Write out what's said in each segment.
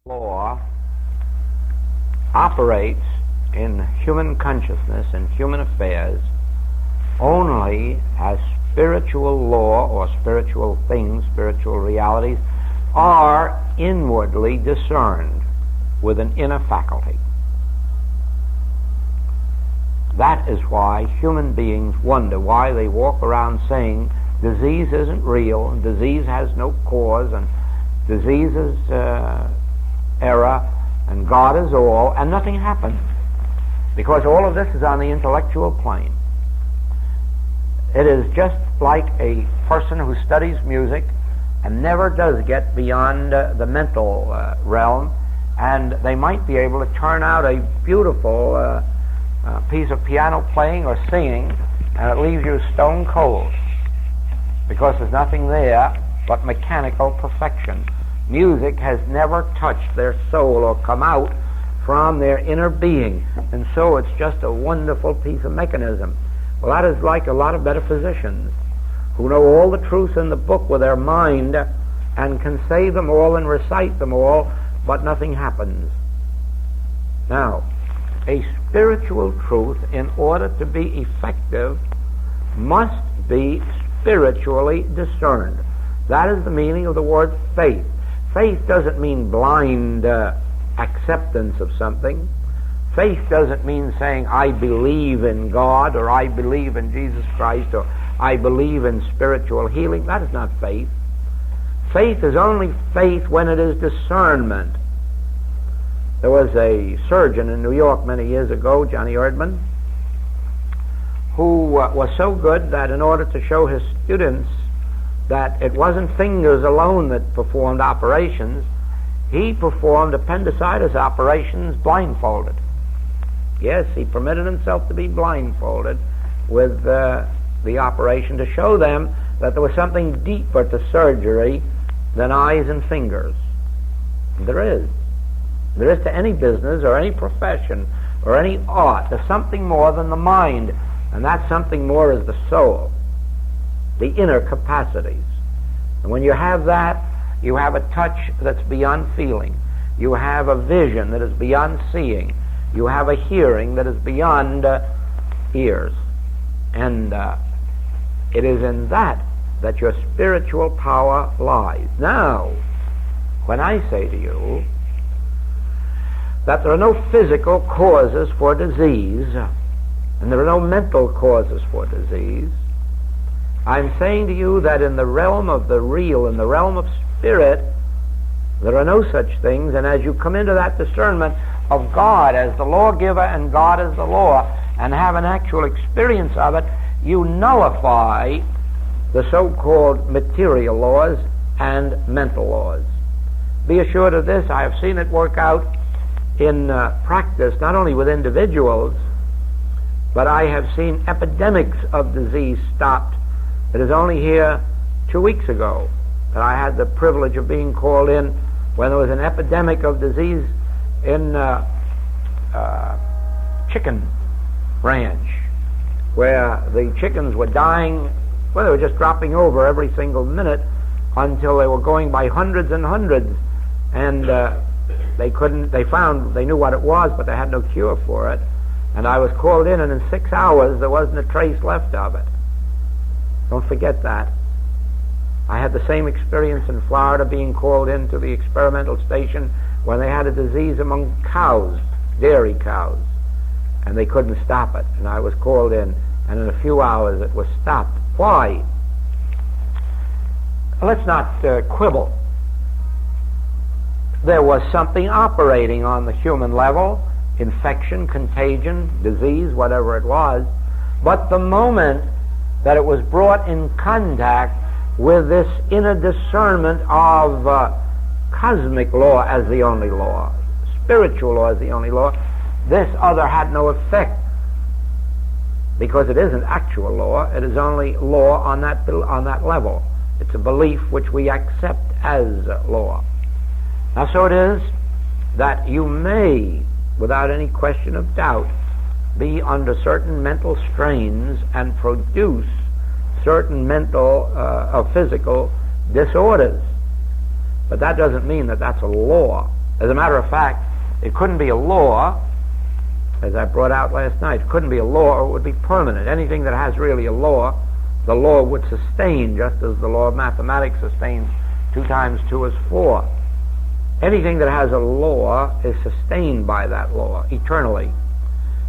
Law operates in human consciousness and human affairs only as spiritual law or spiritual things, spiritual realities, are inwardly discerned with an inner faculty. That is why human beings wonder why they walk around saying disease isn't real, and disease has no cause, and disease is error, and God is all, and nothing happens. Because all of this is on the intellectual plane. It is just like a person who studies music and never does get beyond the mental realm, and they might be able to turn out a beautiful piece of piano playing or singing, and it leaves you stone cold, because there's nothing there but mechanical perfection. Music has never touched their soul or come out from their inner being, and so it's just a wonderful piece of mechanism. Well, that is like a lot of metaphysicians who know all the truths in the book with their mind and can say them all and recite them all, but nothing happens. Now, a spiritual truth, in order to be effective, must be spiritually discerned. That is the meaning of the word faith. Faith doesn't mean blind acceptance of something. Faith doesn't mean saying, I believe in God, or I believe in Jesus Christ, or I believe in spiritual healing. That is not faith. Faith is only faith when it is discernment. There was a surgeon in New York many years ago, Johnny Erdman, who was so good that in order to show his students that it wasn't fingers alone that performed operations, he performed appendicitis operations blindfolded. Yes, he permitted himself to be blindfolded with the operation to show them that there was something deeper to surgery than eyes and fingers. There is. There is to any business or any profession or any art. There's something more than the mind, and that something more is the soul, the inner capacities. And when you have that, you have a touch that's beyond feeling. You have a vision that is beyond seeing. You have a hearing that is beyond ears. And it is in that your spiritual power lies. Now, when I say to you that there are no physical causes for disease, and there are no mental causes for disease, I'm saying to you that in the realm of the real, in the realm of spirit, there are no such things, and as you come into that discernment of God as the lawgiver and God as the law, and have an actual experience of it, you nullify the so-called material laws and mental laws. Be assured of this, I have seen it work out in practice, not only with individuals, but I have seen epidemics of disease stopped. It is only here 2 weeks ago that I had the privilege of being called in when there was an epidemic of disease in chicken ranch, where the chickens were dying. Well, they were just dropping over every single minute until they were going by hundreds and hundreds, and they knew what it was, but they had no cure for it. And I was called in, and in 6 hours there wasn't a trace left of it. Don't forget that. I had the same experience in Florida, being called into the experimental station when they had a disease among cows, dairy cows, and they couldn't stop it. And I was called in, and in a few hours it was stopped. Why? Let's not quibble. There was something operating on the human level, infection, contagion, disease, whatever it was, but the moment that it was brought in contact with this inner discernment of cosmic law as the only law, spiritual law as the only law, this other had no effect, because it isn't actual law. It is only law on that level. It's a belief which we accept as law. Now, so it is that you may, without any question of doubt, be under certain mental strains and produce certain mental or physical disorders. But that doesn't mean that that's a law. As a matter of fact, it couldn't be a law, as I brought out last night. It couldn't be a law, or it would be permanent. Anything that has really a law, the law would sustain, just as the law of mathematics sustains 2 times 2 is 4. Anything that has a law is sustained by that law eternally.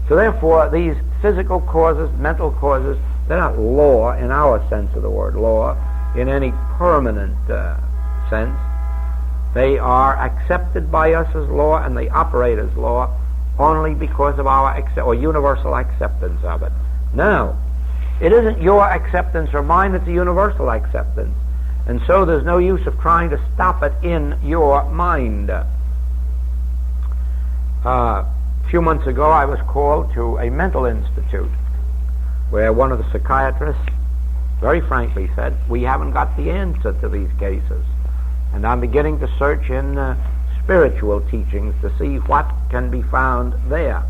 So therefore, these physical causes, mental causes, they're not law in our sense of the word law, in any permanent sense. They are accepted by us as law, and they operate as law only because of our or universal acceptance of it. Now, it isn't your acceptance or mine, it's a universal acceptance. And so there's no use of trying to stop it in your mind. A few months ago, I was called to a mental institute where one of the psychiatrists very frankly said, we haven't got the answer to these cases. And I'm beginning to search in spiritual teachings to see what can be found there.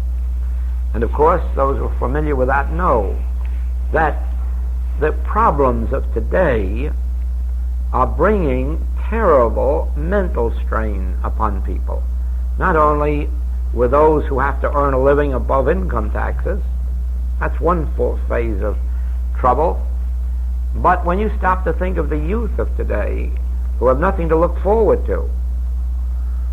And of course, those who are familiar with that know that the problems of today are bringing terrible mental strain upon people. Not only with those who have to earn a living above income taxes, that's one full phase of trouble, but when you stop to think of the youth of today who have nothing to look forward to,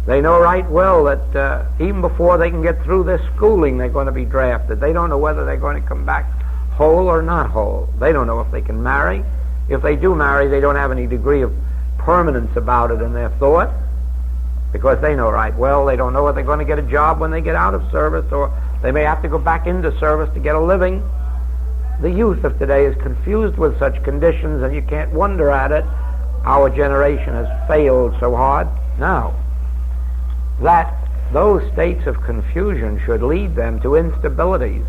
they know right well that even before they can get through their schooling, they're going to be drafted. They don't know whether they're going to come back whole or not whole. They don't know if they can marry. If they do marry, they don't have any degree of permanence about it in their thought, because they know right well they don't know whether they're going to get a job when they get out of service, or they may have to go back into service to get a living. The youth of today is confused with such conditions, and you can't wonder at it. Our generation has failed so hard. Now, that those states of confusion should lead them to instabilities,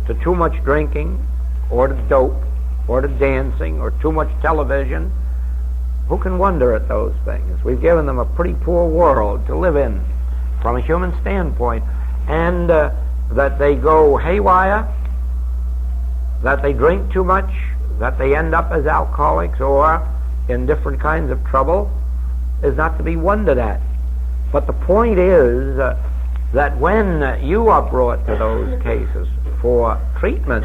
to too much drinking, or to dope, or to dancing, or too much television. Who can wonder at those things? We've given them a pretty poor world to live in from a human standpoint, and that they go haywire, that they drink too much, that they end up as alcoholics or in different kinds of trouble is not to be wondered at. But the point is that when you are brought to those cases for treatment,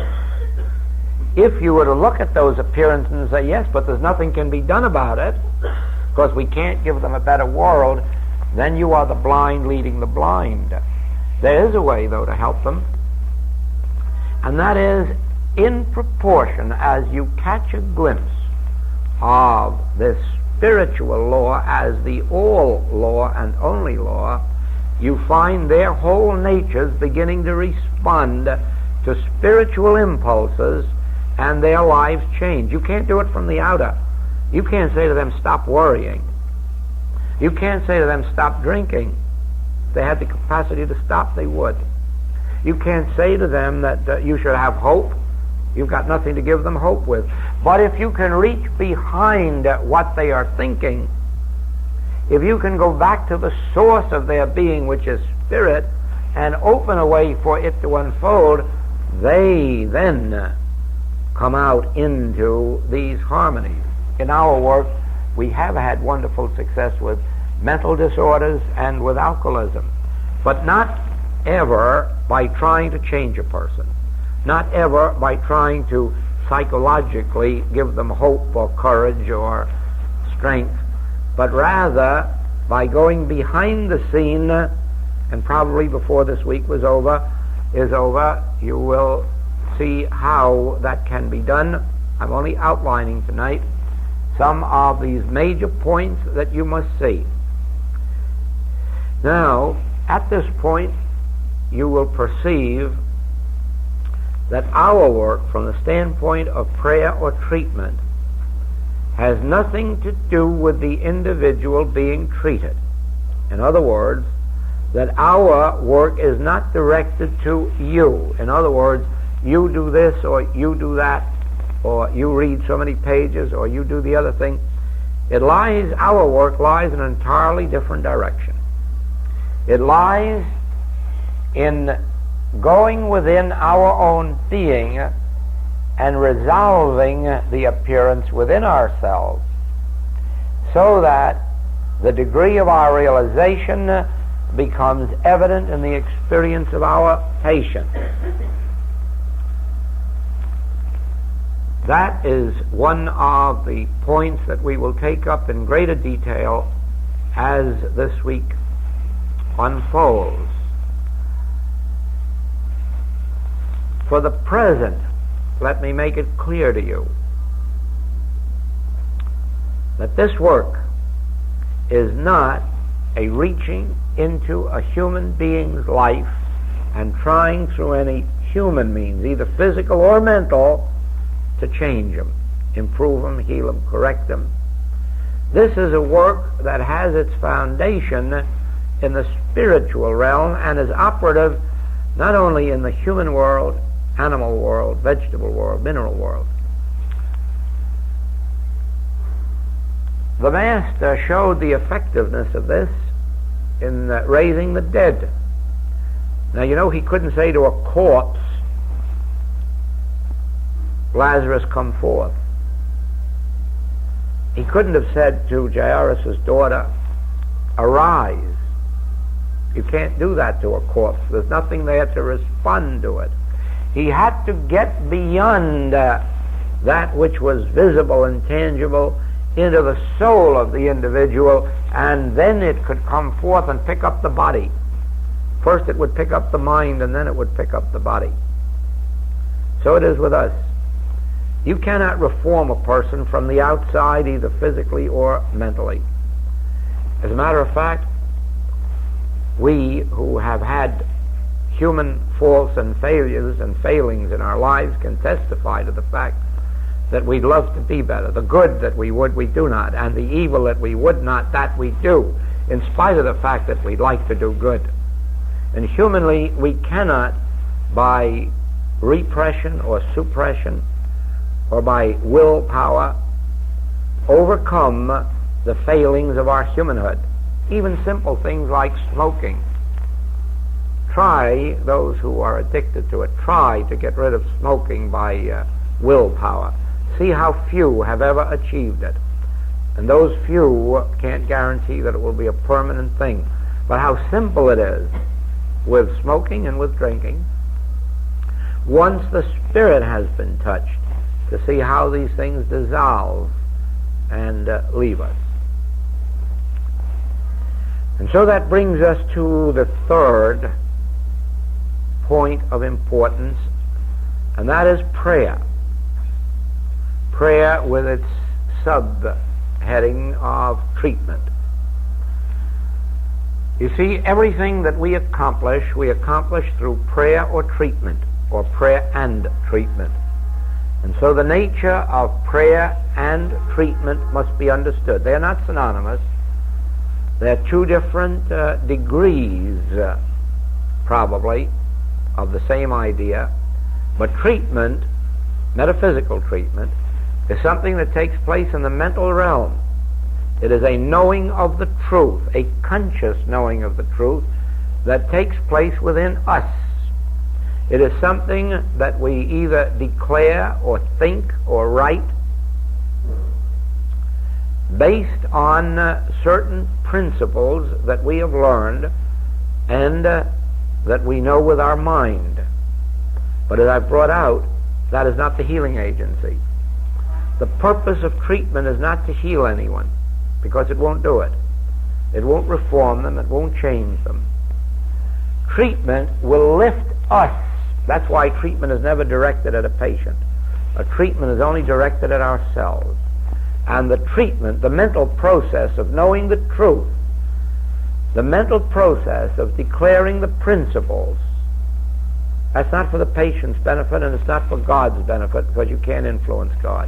if you were to look at those appearances and say, yes, but there's nothing can be done about it, because we can't give them a better world, then you are the blind leading the blind. There is a way, though, to help them, and that is in proportion as you catch a glimpse of this spiritual law as the all law and only law, you find their whole natures beginning to respond to spiritual impulses, and their lives change. You can't do it from the outer. You can't say to them, stop worrying. You can't say to them, stop drinking. If they had the capacity to stop, they would. You can't say to them that you should have hope. You've got nothing to give them hope with. But if you can reach behind what they are thinking, if you can go back to the source of their being, which is spirit, and open a way for it to unfold, they then come out into these harmonies. In our work, we have had wonderful success with mental disorders and with alcoholism, but not ever by trying to change a person, not ever by trying to psychologically give them hope or courage or strength, but rather by going behind the scene, and probably before this week is over, you will see how that can be done. I'm only outlining tonight some of these major points that you must see. Now, at this point, you will perceive that our work from the standpoint of prayer or treatment has nothing to do with the individual being treated. In other words, that our work is not directed to you. In other words, you do this or you do that, or you read so many pages or you do the other thing. Our work lies in an entirely different direction. It lies in going within our own being and resolving the appearance within ourselves, so that the degree of our realization becomes evident in the experience of our patient. That is one of the points that we will take up in greater detail as this week unfolds. For the present, let me make it clear to you that this work is not a reaching into a human being's life and trying through any human means, either physical or mental, to change them, improve them, heal them, correct them. This is a work that has its foundation in the spiritual realm and is operative not only in the human world, animal world, vegetable world, mineral world. The Master showed the effectiveness of this in raising the dead. Now, you know, he couldn't say to a corpse, Lazarus, come forth. He couldn't have said to Jairus' daughter, arise. You can't do that to a corpse. There's nothing there to respond to it. He had to get beyond that which was visible and tangible into the soul of the individual, and then it could come forth and pick up the body. First it would pick up the mind, and then it would pick up the body. So it is with us. You cannot reform a person from the outside, either physically or mentally. As a matter of fact, we who have had human faults and failures and failings in our lives can testify to the fact that we'd love to be better. The good that we would, we do not, and the evil that we would not, that we do, in spite of the fact that we'd like to do good. And humanly, we cannot, by repression or suppression, or by willpower, overcome the failings of our humanhood. Even simple things like smoking. Try, those who are addicted to it, try to get rid of smoking by willpower. See how few have ever achieved it. And those few can't guarantee that it will be a permanent thing. But how simple it is with smoking and with drinking. Once the spirit has been touched, to see how these things dissolve and leave us. And so that brings us to the third point of importance, and that is prayer. Prayer with its subheading of treatment. You see, everything that we accomplish through prayer or treatment, or prayer and treatment. And so the nature of prayer and treatment must be understood. They are not synonymous. They are two different degrees, probably, of the same idea. But treatment, metaphysical treatment, is something that takes place in the mental realm. It is a knowing of the truth, a conscious knowing of the truth that takes place within us. It is something that we either declare or think or write based on certain principles that we have learned and that we know with our mind. But as I've brought out, that is not the healing agency. The purpose of treatment is not to heal anyone, because it won't do it. It won't reform them, it won't change them. Treatment will lift us. That's why treatment is never directed at a patient. A treatment is only directed at ourselves. And the treatment, the mental process of knowing the truth, the mental process of declaring the principles, that's not for the patient's benefit, and it's not for God's benefit, because you can't influence God.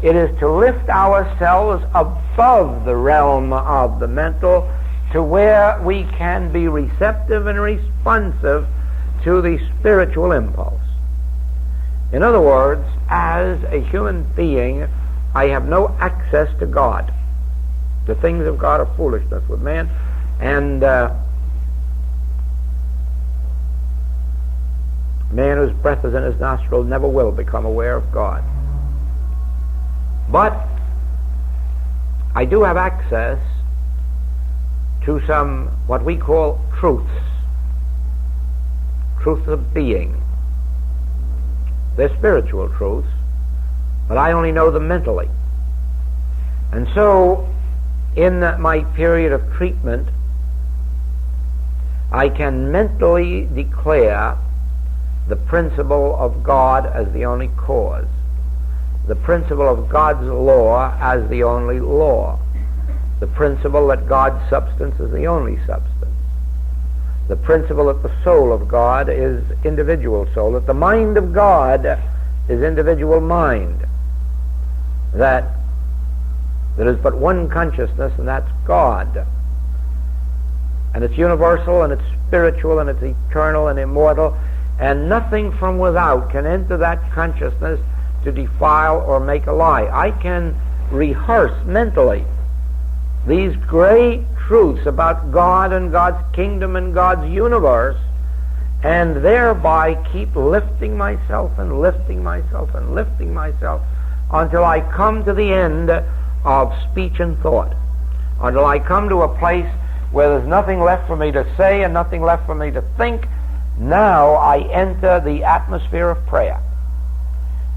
It is to lift ourselves above the realm of the mental to where we can be receptive and responsive to the spiritual impulse. In other words, as a human being, I have no access to God. The things of God are foolishness with man, and man whose breath is in his nostril never will become aware of God. But I do have access to some what we call truths of being. They're spiritual truths, but I only know them mentally. And so, in my period of treatment, I can mentally declare the principle of God as the only cause, the principle of God's law as the only law, the principle that God's substance is the only substance, the principle that the soul of God is individual soul, that the mind of God is individual mind, that there is but one consciousness, and that's God. And it's universal, and it's spiritual, and it's eternal and immortal, and nothing from without can enter that consciousness to defile or make a lie. I can rehearse mentally these great truths about God and God's kingdom and God's universe, and thereby keep lifting myself and lifting myself and lifting myself until I come to the end of speech and thought, until I come to a place where there's nothing left for me to say and nothing left for me to think. Now I enter the atmosphere of prayer.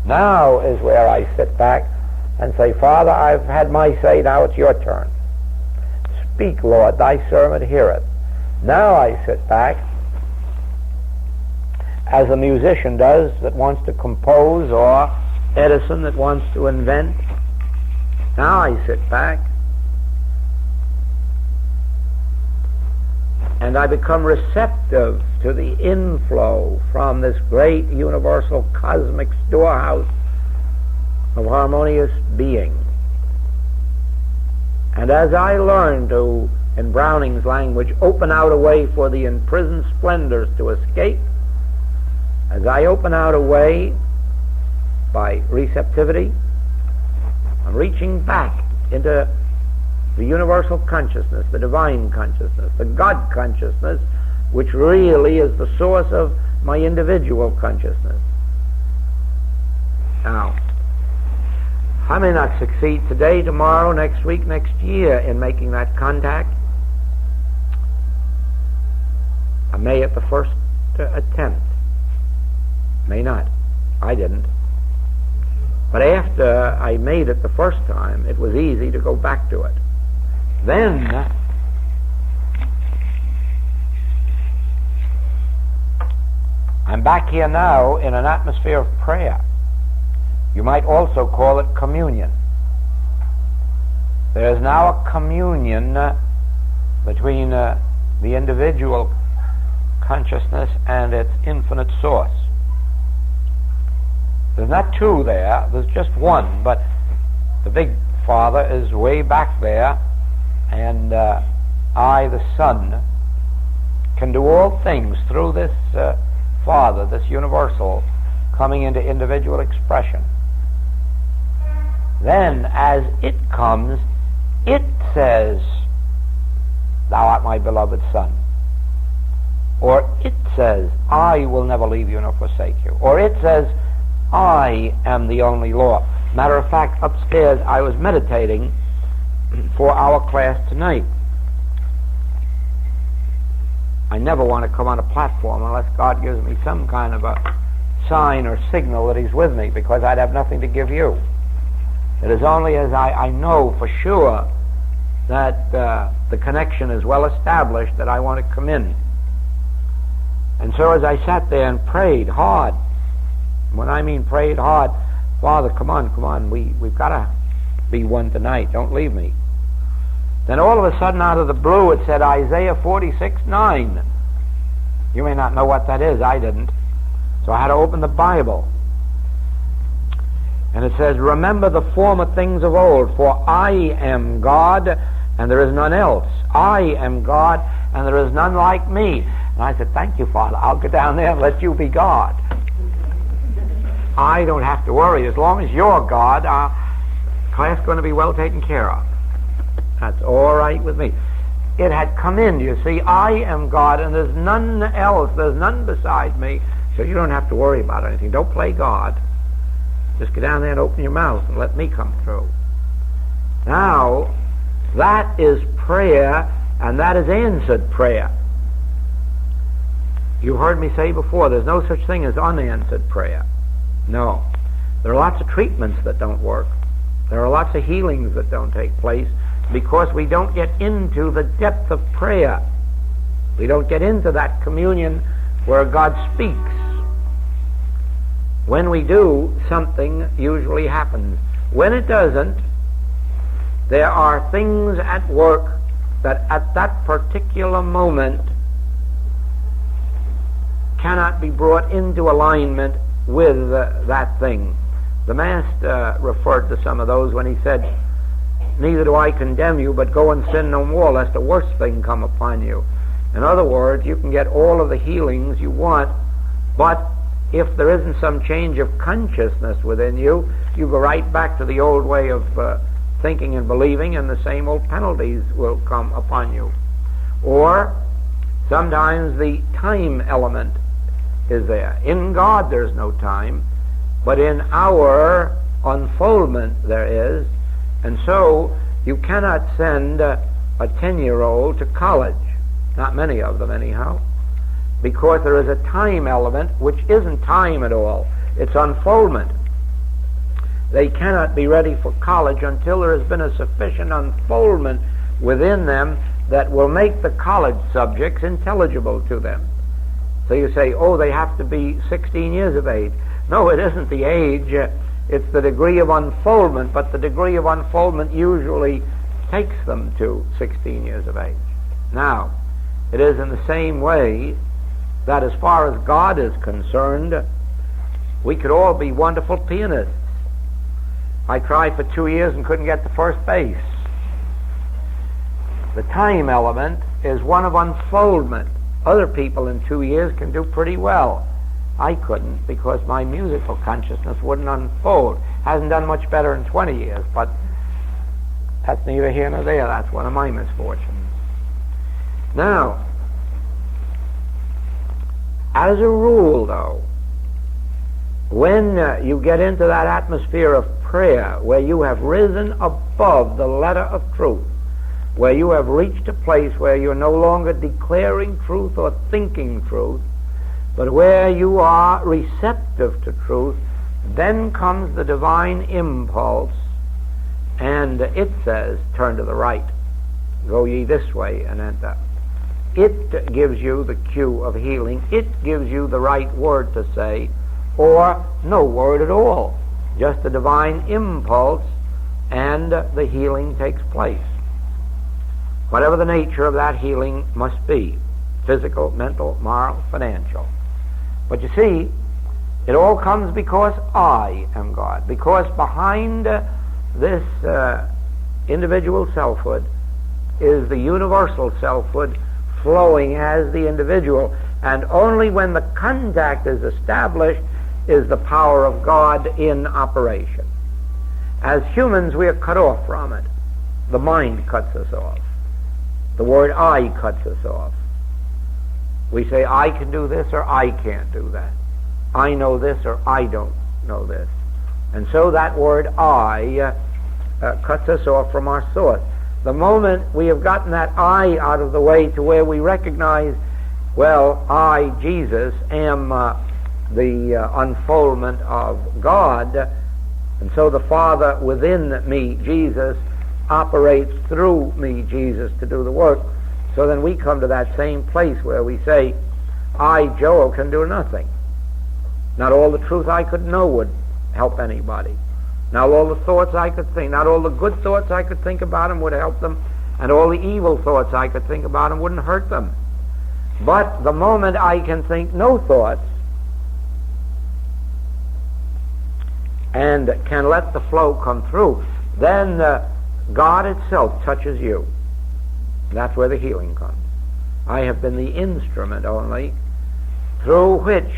Now is where I sit back and say, Father, I've had my say, now it's your turn. Speak, Lord, thy servant heareth. Now I sit back, as a musician does that wants to compose, or Edison that wants to invent. Now I sit back and I become receptive to the inflow from this great universal cosmic storehouse of harmonious being. And as I learn to, in Browning's language, open out a way for the imprisoned splendors to escape, as I open out a way by receptivity, I'm reaching back into the universal consciousness, the divine consciousness, the God consciousness, which really is the source of my individual consciousness. Now, I may not succeed today, tomorrow, next week, next year in making that contact. I may at the first attempt. May not. I didn't. But after I made it the first time, it was easy to go back to it. Then I'm back here now in an atmosphere of prayer. You might also call it communion. There is now a communion between the individual consciousness and its infinite source. There's not two there, there's just one, but the big Father is way back there, and I, the Son, can do all things through this Father, this universal, coming into individual expression. Then, as it comes, it says, Thou art my beloved Son. Or it says, I will never leave you nor forsake you. Or it says, I am the only law. Matter of fact, upstairs I was meditating for our class tonight. I never want to come on a platform unless God gives me some kind of a sign or signal that He's with me, because I'd have nothing to give you. It is only as I know for sure that the connection is well established that I want to come in. And so as I sat there and prayed hard, when I mean prayed hard, Father, come on, we've got to be one tonight, don't leave me. Then all of a sudden out of the blue it said Isaiah 46:9. You may not know what that is, I didn't. So I had to open the Bible. And it says, Remember the former things of old, for I am God and there is none else. I am God and there is none like me. And I said, thank you, Father, I'll go down there and let you be God. I don't have to worry. As long as you're God, our class is going to be well taken care of. That's all right with me. It had come in, you see, I am God and there's none else, there's none beside me, so you don't have to worry about anything. Don't play God. Just get down there and open your mouth and let me come through. Now, that is prayer and that is answered prayer. You heard me say before, there's no such thing as unanswered prayer. No. There are lots of treatments that don't work. There are lots of healings that don't take place because we don't get into the depth of prayer. We don't get into that communion where God speaks. When we do, something usually happens. When it doesn't, there are things at work that at that particular moment cannot be brought into alignment with that thing. The Master referred to some of those when he said, "Neither do I condemn you, but go and sin no more, lest a worse thing come upon you." In other words, you can get all of the healings you want, but if there isn't some change of consciousness within you, you go right back to the old way of thinking and believing, and the same old penalties will come upon you. Or sometimes the time element is there. In God there's no time, but in our unfoldment there is, and so you cannot send a 10-year-old to college, not many of them anyhow, because there is a time element which isn't time at all. It's unfoldment. They cannot be ready for college until there has been a sufficient unfoldment within them that will make the college subjects intelligible to them. So you say, oh, they have to be 16 years of age. No, it isn't the age. It's the degree of unfoldment, but the degree of unfoldment usually takes them to 16 years of age. Now, it is in the same way that as far as God is concerned, we could all be wonderful pianists. I tried for 2 years and couldn't get to first base. The time element is one of unfoldment. Other people in 2 years can do pretty well. I couldn't because my musical consciousness wouldn't unfold. Hasn't done much better in 20 years, but that's neither here nor there. That's one of my misfortunes. Now, as a rule, though, when you get into that atmosphere of prayer where you have risen above the letter of truth, where you have reached a place where you're no longer declaring truth or thinking truth, but where you are receptive to truth, then comes the divine impulse, and it says, turn to the right, go ye this way and enter. It gives you the cue of healing. It gives you the right word to say, or no word at all. Just the divine impulse, and the healing takes place. Whatever the nature of that healing must be, physical, mental, moral, financial. But you see, it all comes because I am God. Because behind this individual selfhood is the universal selfhood flowing as the individual, and only when the contact is established is the power of God in operation. As humans, we are cut off from it. The mind cuts us off. The word I cuts us off. We say, I can do this or I can't do that. I know this or I don't know this. And so that word I cuts us off from our source. The moment we have gotten that I out of the way to where we recognize, well, I, Jesus, am the unfoldment of God, and so the Father within me, Jesus, operates through me, Jesus, to do the work. So then we come to that same place where we say, I, Joel, can do nothing. Not all the truth I could know would help anybody. Not all the thoughts I could think, not all the good thoughts I could think about them would help them, and all the evil thoughts I could think about them wouldn't hurt them. But the moment I can think no thoughts and can let the flow come through, then God itself touches you. That's where the healing comes. I have been the instrument only through which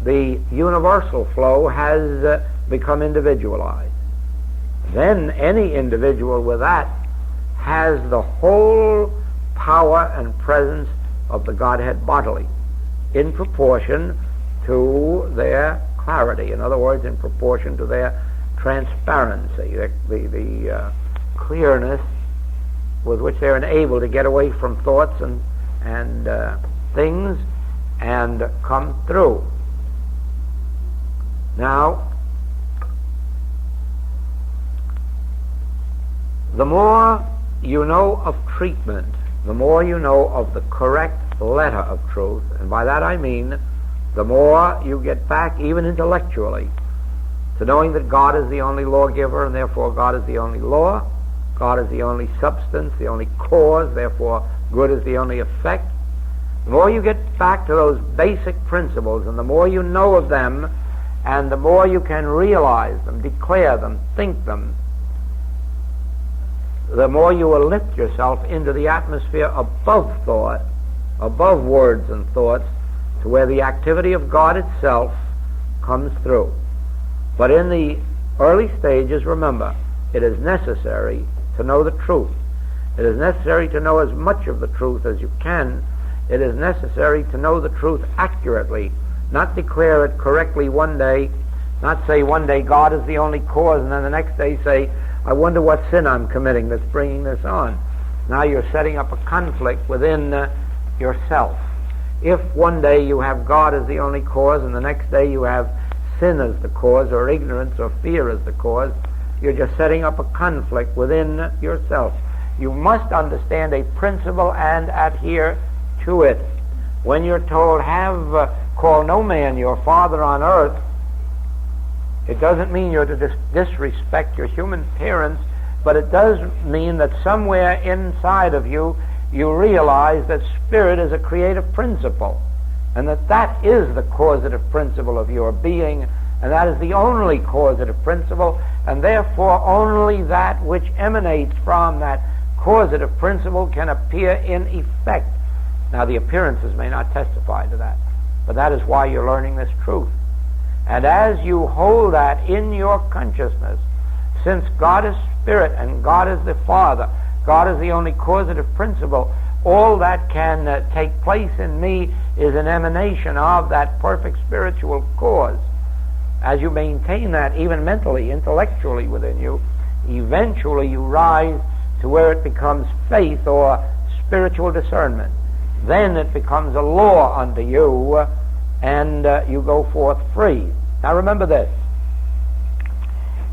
the universal flow has become individualized. Then any individual with that has the whole power and presence of the Godhead bodily in proportion to their clarity. In other words, in proportion to their transparency, the clearness with which they're enabled to get away from thoughts and things and come through. Now, the more you know of treatment, the more you know of the correct letter of truth, and by that I mean the more you get back, even intellectually, to knowing that God is the only lawgiver, and therefore God is the only law, God is the only substance, the only cause, therefore good is the only effect. The more you get back to those basic principles, and the more you know of them, and the more you can realize them, declare them, think them, the more you will lift yourself into the atmosphere above thought, above words and thoughts, to where the activity of God itself comes through. But in the early stages, remember, it is necessary to know the truth. It is necessary to know as much of the truth as you can. It is necessary to know the truth accurately, not declare it correctly one day, not say one day God is the only cause, and then the next day say, I wonder what sin I'm committing that's bringing this on. Now you're setting up a conflict within yourself. If one day you have God as the only cause and the next day you have sin as the cause, or ignorance or fear as the cause, you're just setting up a conflict within yourself. You must understand a principle and adhere to it. When you're told, call no man your father on earth, it doesn't mean you're to disrespect your human parents, but it does mean that somewhere inside of you, you realize that spirit is a creative principle, and that is the causative principle of your being, and that is the only causative principle, and therefore only that which emanates from that causative principle can appear in effect. Now, the appearances may not testify to that, but that is why you're learning this truth. And as you hold that in your consciousness, since God is Spirit and God is the Father, God is the only causative principle, all that can take place in me is an emanation of that perfect spiritual cause. As you maintain that, even mentally, intellectually within you, eventually you rise to where it becomes faith or spiritual discernment. Then it becomes a law unto you, and you go forth free. Now remember this.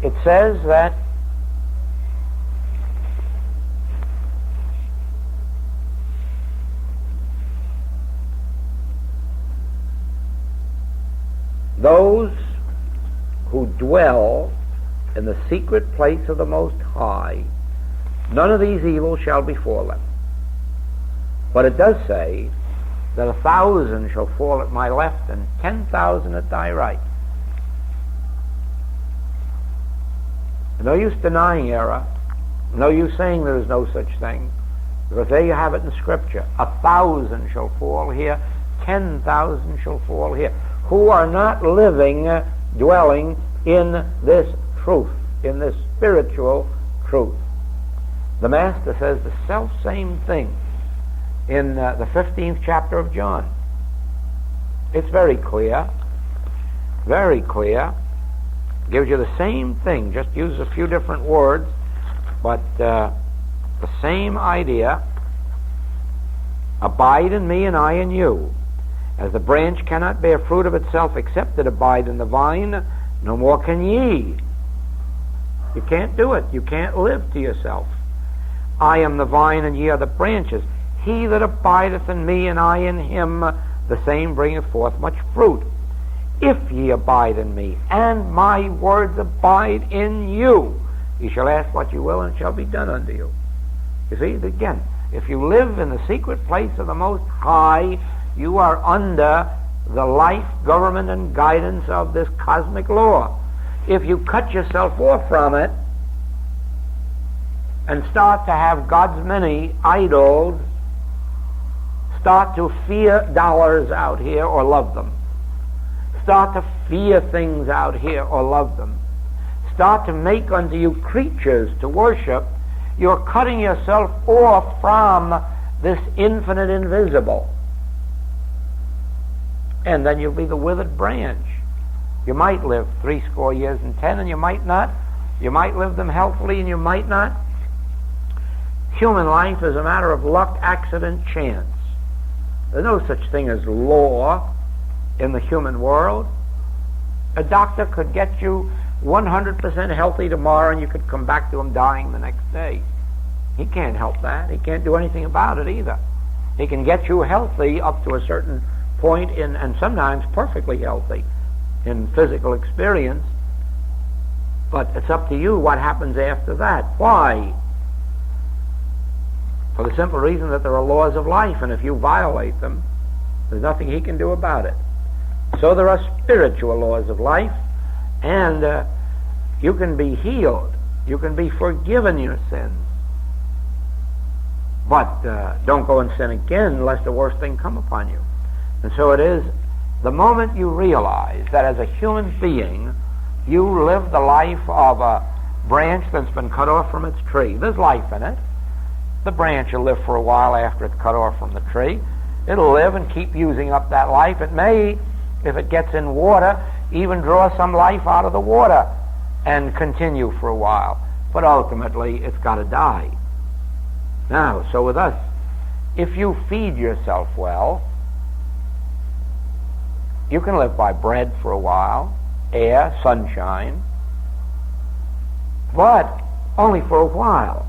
It says that those who dwell in the secret place of the Most High, none of these evils shall befall them. But it does say that 1,000 shall fall at my left and 10,000 at thy right. No use denying error. No use saying there is no such thing. Because there you have it in Scripture. 1,000 shall fall here, 10,000 shall fall here, who are not living, dwelling in this truth, in this spiritual truth. The Master says the self-same thing in the 15th chapter of John. It's very clear, very clear. Gives you the same thing, just uses a few different words, but the same idea. Abide in me and I in you. As the branch cannot bear fruit of itself except it abide in the vine, no more can ye. You can't do it. You can't live to yourself. I am the vine and ye are the branches. He that abideth in me and I in him, the same bringeth forth much fruit. If ye abide in me, and my words abide in you, ye shall ask what you will, and it shall be done unto you. You see, again, if you live in the secret place of the Most High, you are under the life, government, and guidance of this cosmic law. If you cut yourself off from it and start to have God's many idols, start to fear dollars out here or love them, start to fear things out here or love them, start to make unto you creatures to worship, you're cutting yourself off from this infinite invisible. And then you'll be the withered branch. You might live 80 years and 10, and you might not. You might live them healthily, and you might not. human life is a matter of luck, accident, chance. There's no such thing as law in the human world. A doctor could get you 100% healthy tomorrow and you could come back to him dying the next day. He can't help that. He can't do anything about it either. He can get you healthy up to a certain point and sometimes perfectly healthy in physical experience, but it's up to you what happens after that. Why? For the simple reason that there are laws of life, and if you violate them, there's nothing he can do about it. So there are spiritual laws of life, and you can be healed. You can be forgiven your sins. But don't go and sin again lest the worst thing come upon you. And so it is the moment you realize that as a human being you live the life of a branch that's been cut off from its tree. There's life in it. The branch will live for a while after it's cut off from the tree. It'll live and keep using up that life. It may, if it gets in water, even draw some life out of the water and continue for a while. But ultimately it's got to die. Now, so with us, if you feed yourself well, you can live by bread for a while, air, sunshine, but only for a while.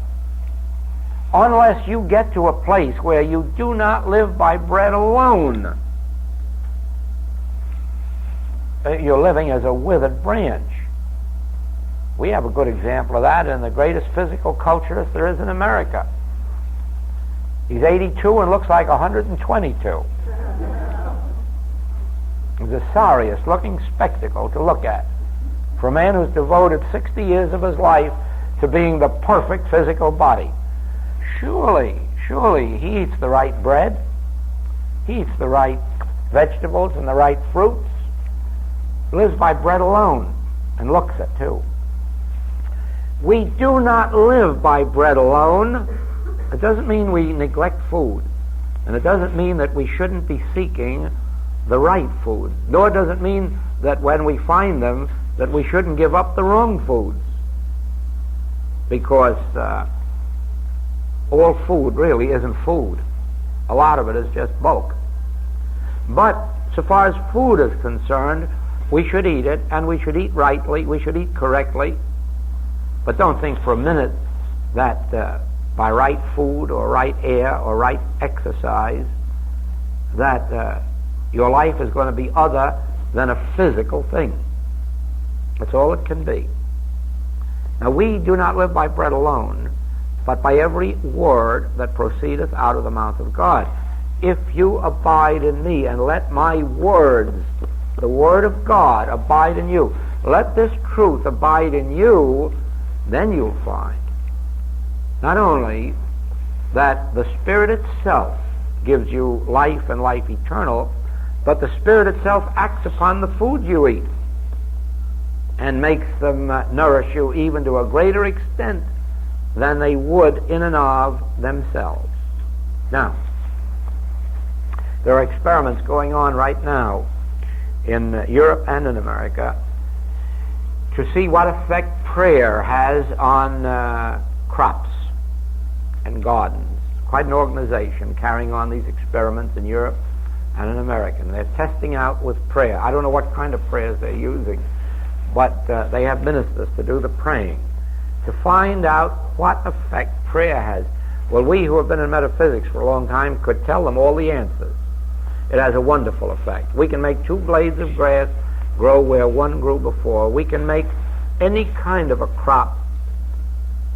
Unless you get to a place where you do not live by bread alone. You're living as a withered branch. We have a good example of that in the greatest physical culturist there is in America. He's 82 and looks like 122. It's the sorriest looking spectacle to look at for a man who's devoted 60 years of his life to being the perfect physical body. Surely he eats the right bread, he eats the right vegetables and the right fruits, lives by bread alone, and looks it too. We do not live by bread alone. It doesn't mean we neglect food, and it doesn't mean that we shouldn't be seeking the right food, nor does it mean that when we find them that we shouldn't give up the wrong foods, because all food really isn't food. A lot of it is just bulk. But so far as food is concerned, we should eat it, and we should eat rightly, we should eat correctly. But don't think for a minute that by right food or right air or right exercise that your life is going to be other than a physical thing. That's all it can be. Now, we do not live by bread alone, but by every word that proceedeth out of the mouth of God. If you abide in me, and let my words, the word of God, abide in you, let this truth abide in you, then you'll find not only that the Spirit itself gives you life and life eternal, but the Spirit itself acts upon the food you eat and makes them nourish you even to a greater extent than they would in and of themselves. Now, there are experiments going on right now in Europe and in America to see what effect prayer has on crops and gardens. Quite an organization carrying on these experiments in Europe and in America. And they're testing out with prayer. I don't know what kind of prayers they're using, but they have ministers to do the praying to find out what effect prayer has. Well, we who have been in metaphysics for a long time could tell them all the answers. It has a wonderful effect. We can make 2 blades of grass grow where one grew before. We can make any kind of a crop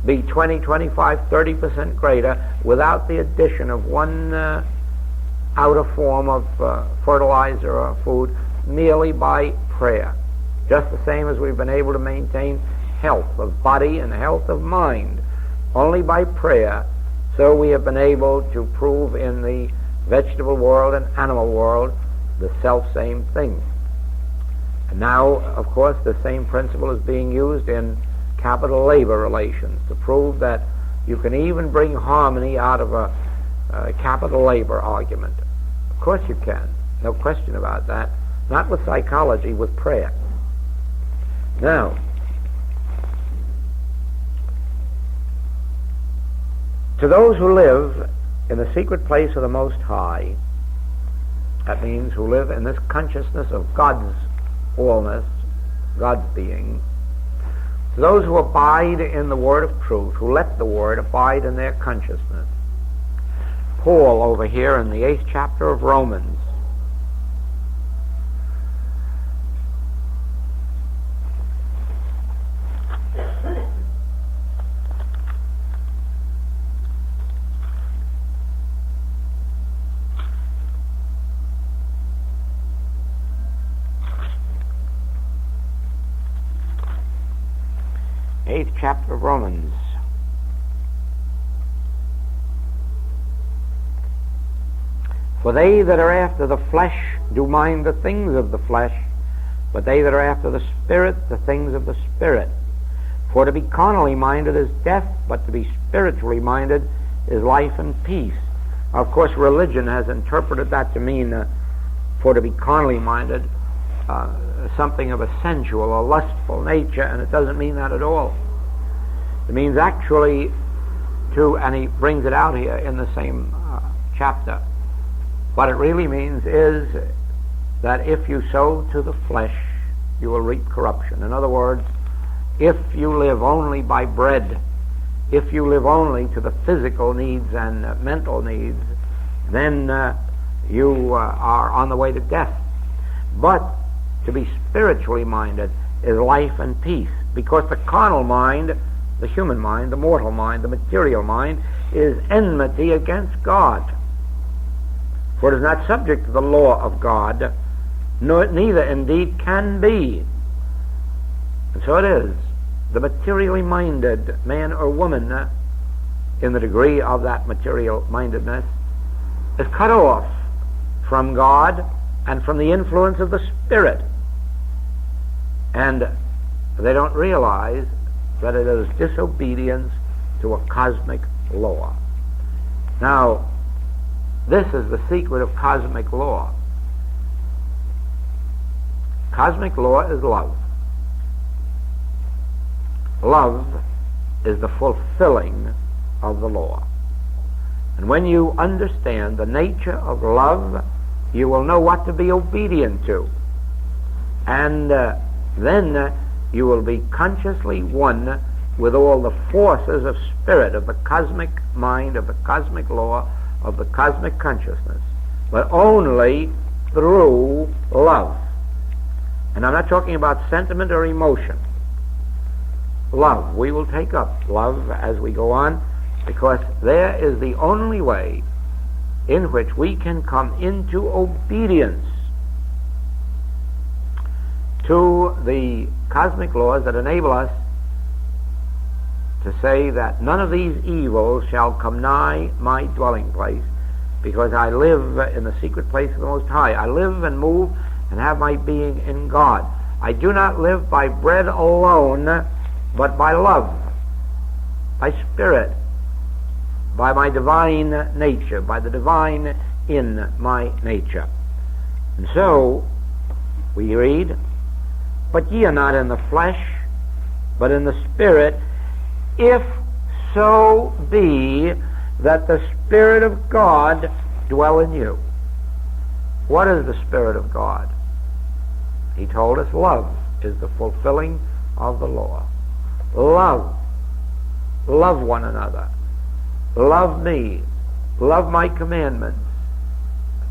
be 20, 25, 30% greater without the addition of one outer form of fertilizer or food, merely by prayer. Just the same as we've been able to maintain health of body and health of mind only by prayer, so we have been able to prove in the vegetable world and animal world the self-same thing. And now, of course, the same principle is being used in capital labor relations to prove that you can even bring harmony out of a capital labor argument. Of course you can, no question about that. Not with psychology, with prayer. Now, To those who live in the secret place of the Most High, that means who live in this consciousness of God's allness, God's being, to those who abide in the word of truth, who let the word abide in their consciousness, Paul over here in the 8th chapter of Romans chapter of Romans. For they that are after the flesh do mind the things of the flesh, but they that are after the Spirit, the things of the Spirit. For to be carnally minded is death, but to be spiritually minded is life and peace. Of course, religion has interpreted that to mean for to be carnally minded, something of a sensual or lustful nature, and it doesn't mean that at all. It means actually and he brings it out here in the same chapter, what it really means is that if you sow to the flesh, you will reap corruption. In other words, if you live only by bread, if you live only to the physical needs and mental needs, then you are on the way to death. But to be spiritually minded is life and peace, because the carnal mind, the human mind, the mortal mind, the material mind, is enmity against God. For it is not subject to the law of God, neither indeed can be. And so it is. The materially minded man or woman, in the degree of that material mindedness, is cut off from God and from the influence of the Spirit. And they don't realize that it is disobedience to a cosmic law. Now, this is the secret of cosmic law. Cosmic law is love. Love is the fulfilling of the law. And when you understand the nature of love, you will know what to be obedient to. And then you will be consciously one with all the forces of spirit, of the cosmic mind, of the cosmic law, of the cosmic consciousness, but only through love. And I'm not talking about sentiment or emotion. Love. We will take up love as we go on, because there is the only way in which we can come into obedience to the cosmic laws that enable us to say that none of these evils shall come nigh my dwelling place, because I live in the secret place of the Most High. I live and move and have my being in God. I do not live by bread alone, but by love, by spirit, by my divine nature, by the divine in my nature. And so we read, but ye are not in the flesh, but in the Spirit, if so be that the Spirit of God dwell in you. What is the Spirit of God? He told us love is the fulfilling of the law. Love. Love one another. Love me. Love my commandments.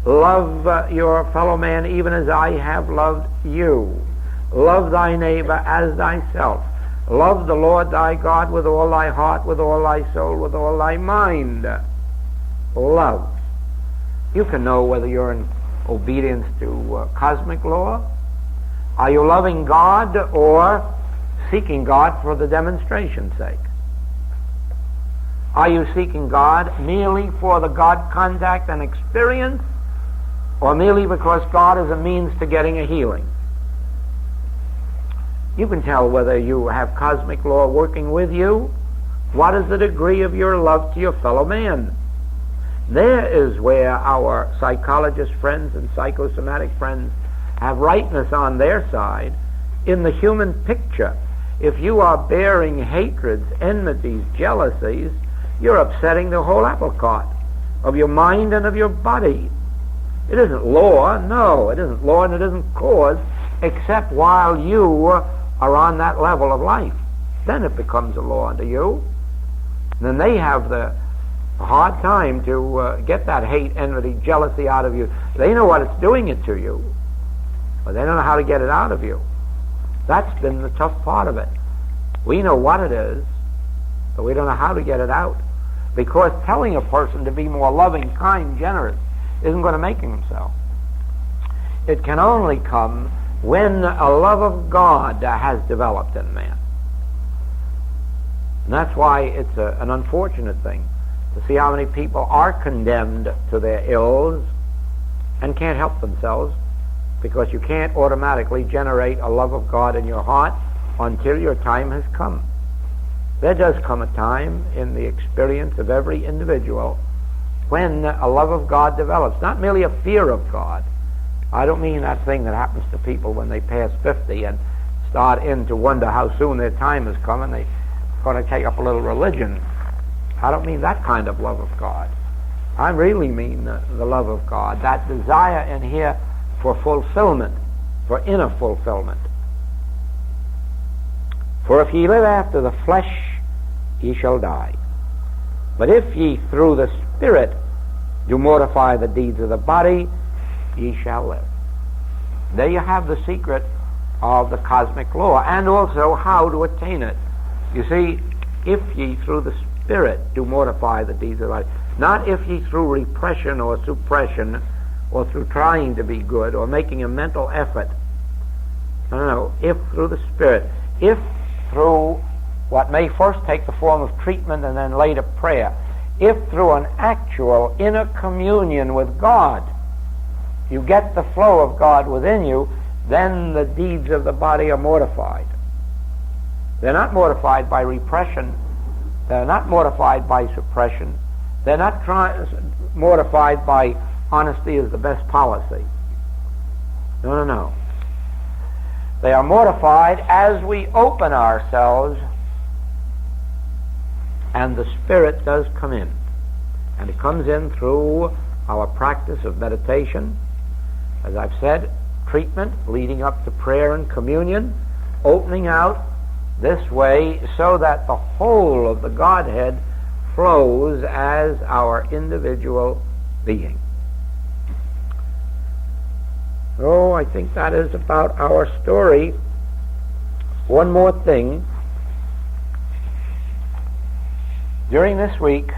Love your fellow man even as I have loved you. Love thy neighbor as thyself. Love the Lord thy God with all thy heart, with all thy soul, with all thy mind. Love. You can know whether you're in obedience to cosmic law. Are you loving God or seeking God for the demonstration's sake? Are you seeking God merely for the God contact and experience, or merely because God is a means to getting a healing? You can tell whether you have cosmic law working with you. What is the degree of your love to your fellow man? There is where our psychologist friends and psychosomatic friends have rightness on their side. In the human picture, if you are bearing hatreds, enmities, jealousies, you're upsetting the whole apple cart of your mind and of your body. It isn't law, no, it isn't law and it isn't cause, except while you are on that level of life. Then it becomes a law unto you. And then they have the hard time to get that hate, enmity, jealousy out of you. They know what it's doing it to you, but they don't know how to get it out of you. That's been the tough part of it. We know what it is, but we don't know how to get it out. Because telling a person to be more loving, kind, generous isn't going to make him so. It can only come when a love of God has developed in man. And that's why it's an unfortunate thing to see how many people are condemned to their ills and can't help themselves, because you can't automatically generate a love of God in your heart until your time has come. There does come a time in the experience of every individual when a love of God develops, not merely a fear of God. I don't mean that thing that happens to people when they pass 50 and start in to wonder how soon their time has come and they're going to take up a little religion. I don't mean that kind of love of God. I really mean the love of God, that desire in here for fulfillment, for inner fulfillment. For if ye live after the flesh, ye shall die. But if ye through the Spirit do mortify the deeds of the body, ye shall live. There you have the secret of the cosmic law, and also how to attain it. You see, if ye through the Spirit do mortify the deeds of the body, not if ye through repression or suppression or through trying to be good or making a mental effort. No, if through the Spirit, if through what may first take the form of treatment and then later prayer, if through an actual inner communion with God you get the flow of God within you, then the deeds of the body are mortified. They're not mortified by repression. They're not mortified by suppression. They're not mortified by honesty is the best policy. No. They are mortified as we open ourselves and the Spirit does come in. And it comes in through our practice of meditation. As I've said, treatment leading up to prayer and communion, opening out this way so that the whole of the Godhead flows as our individual being. Oh, I think that is about our story. One more thing. During this week,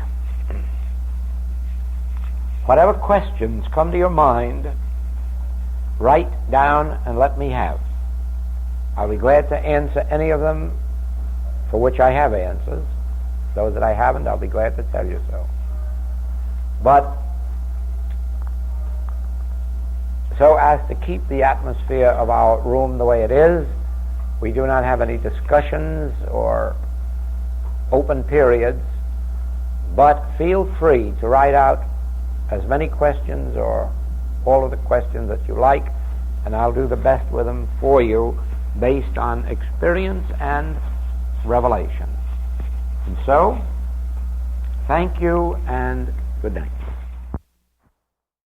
whatever questions come to your mind, write down and let me have. I'll be glad to answer any of them for which I have answers. Those that I haven't, I'll be glad to tell you so. But so as to keep the atmosphere of our room the way it is, we do not have any discussions or open periods, but feel free to write out as many questions or all of the questions that you like, and I'll do the best with them for you based on experience and revelation. And so, thank you and good night.